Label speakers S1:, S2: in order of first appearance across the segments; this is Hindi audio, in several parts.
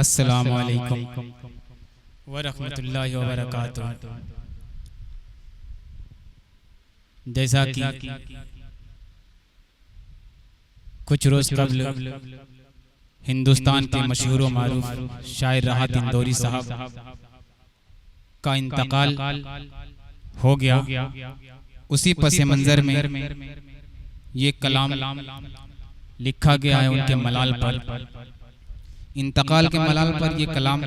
S1: अस्सलामु अलैकुम व रहमतुल्लाहि व बरकातुहू। जैसा कि कुछ रोज कबल हिंदुस्तान के मशहूर व मारूफ शायर राहत इंदौरी साहब का इंतकाल हो गया, उसी पसे मंजर में ये कलाम लिखा गया है उनके मलाल पर। इंतकाल के मलाल पर ये कलाम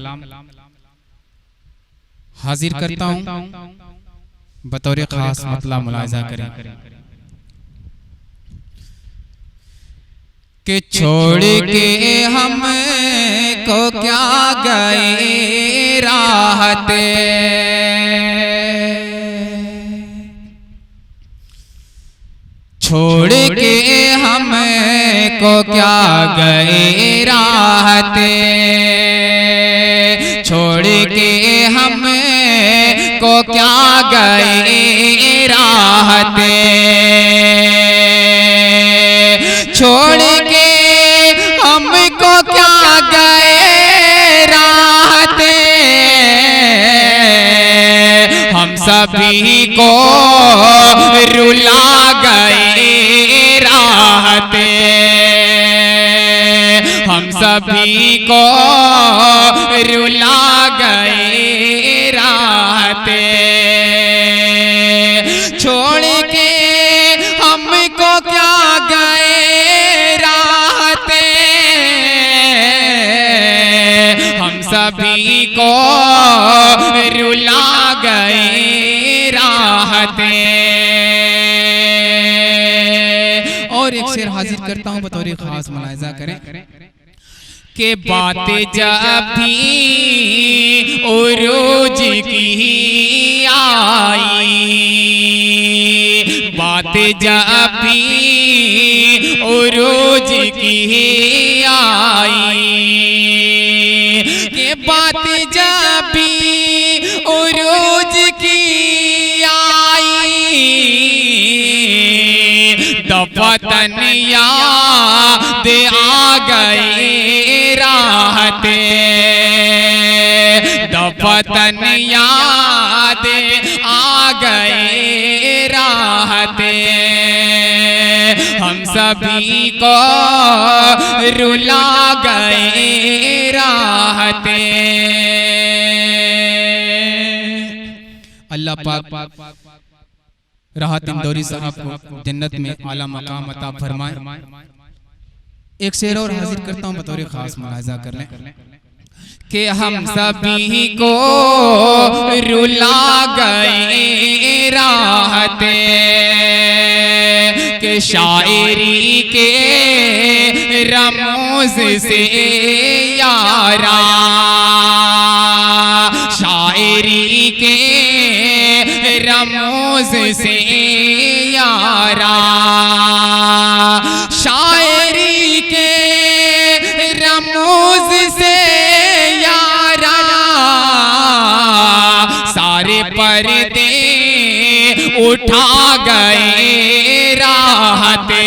S1: हाजिर करता हूँ, बतौर खास मतला मुलाहिजा करें कि छोड़ के हम को क्या गए राहते, छोड़ के हम को क्या गए राहते, छोड़ के हम को क्या गए राहते, छोड़ के हमको क्या गए राहते, हम सभी को रुला गए राहते, हम सभी को रुला गए राहते, छोड़ के हमको क्या गए राहते, हम सभी को रुला गए राहते। और एक शेर हाजिर करता हूँ, बतौर खास मुलाहिजा करें के बातें जब भी उरूज की आई, बातें जब भी उरूज की आई, के बातें जब भी उरूज की आई, दफतन याद आ गए राहते, दफतन याद आ गए राहते, हम सभी को रुला गए राहते। अल्लाह पाक राहत इंदौरी साहब को जन्नत में आला मकाम अता फरमाए। एक शेर और हाजिर करता हूँ, बतौर खास मुलाहिजा कर लें कि हम सभी को रुला गए राहते, कि शायरी के रमूज से यारा, शायरी के रमूज से यारा, शायरी के रमूज से यारा, सारे पर्दे उठा गए राहते,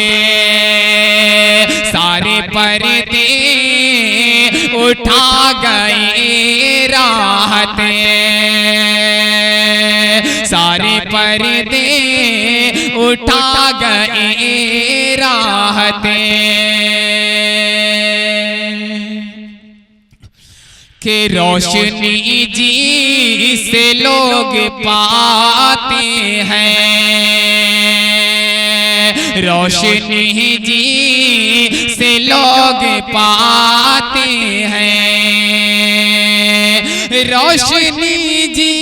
S1: सारे पर्दे उठा गए राहते, सारे पर्दे उठा गए राहते, के रोशनी जी से लोग पाते हैं, रोशनी जी से लोग पाते हैं, रोशनी जी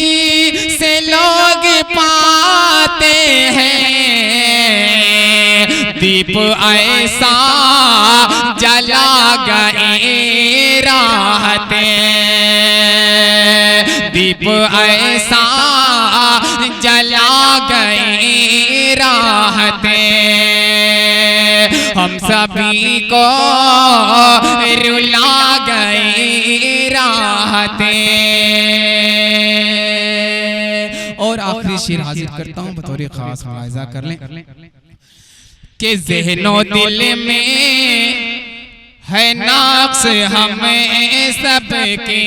S1: से लोग पाते हैं, दीप ऐसा जला गए राहते, दीप ऐसा जला गए राहते, हम सभी को रुला गए राहते। और आखिरी शेर हाजिर करता हूँ, बतौर खास मुलाहिजा कर लें कि ज़हनो दिल में है नाक्स हमें सब सबके,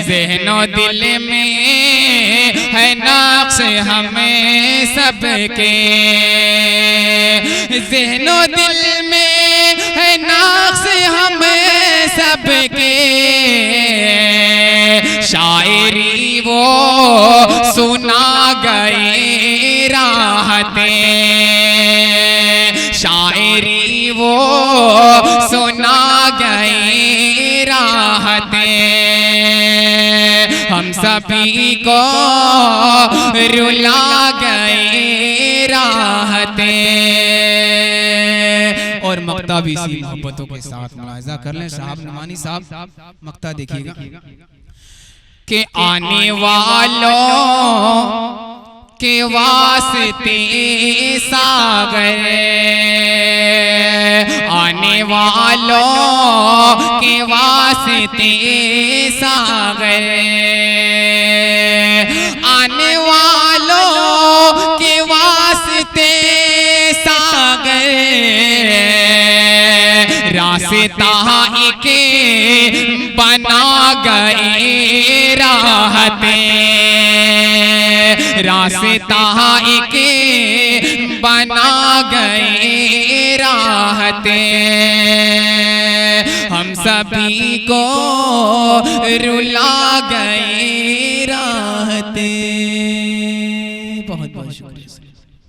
S1: ज़हनो दिल में है नक्श हमें सबके, ज़हनो दिल में है नक्श हमें सबके। शायरी वो सुना गए राहते, शायरी वो सुना गए राहते, हम सभी को रुला गए राहते। और मक्ता भी इसी मोहब्बतों के साथ मुलाहिजा कर लें। साहब नुमानी साहब मक्ता देखिएगा कि आने वालों के वास्ते सागर, आने वालों के वास्ते सागर, आने वालों के वास्ते सागर, रास्ता के बना गए राहते, रास्ता के बना गए राहते, हम सभी को रुला गए राहते।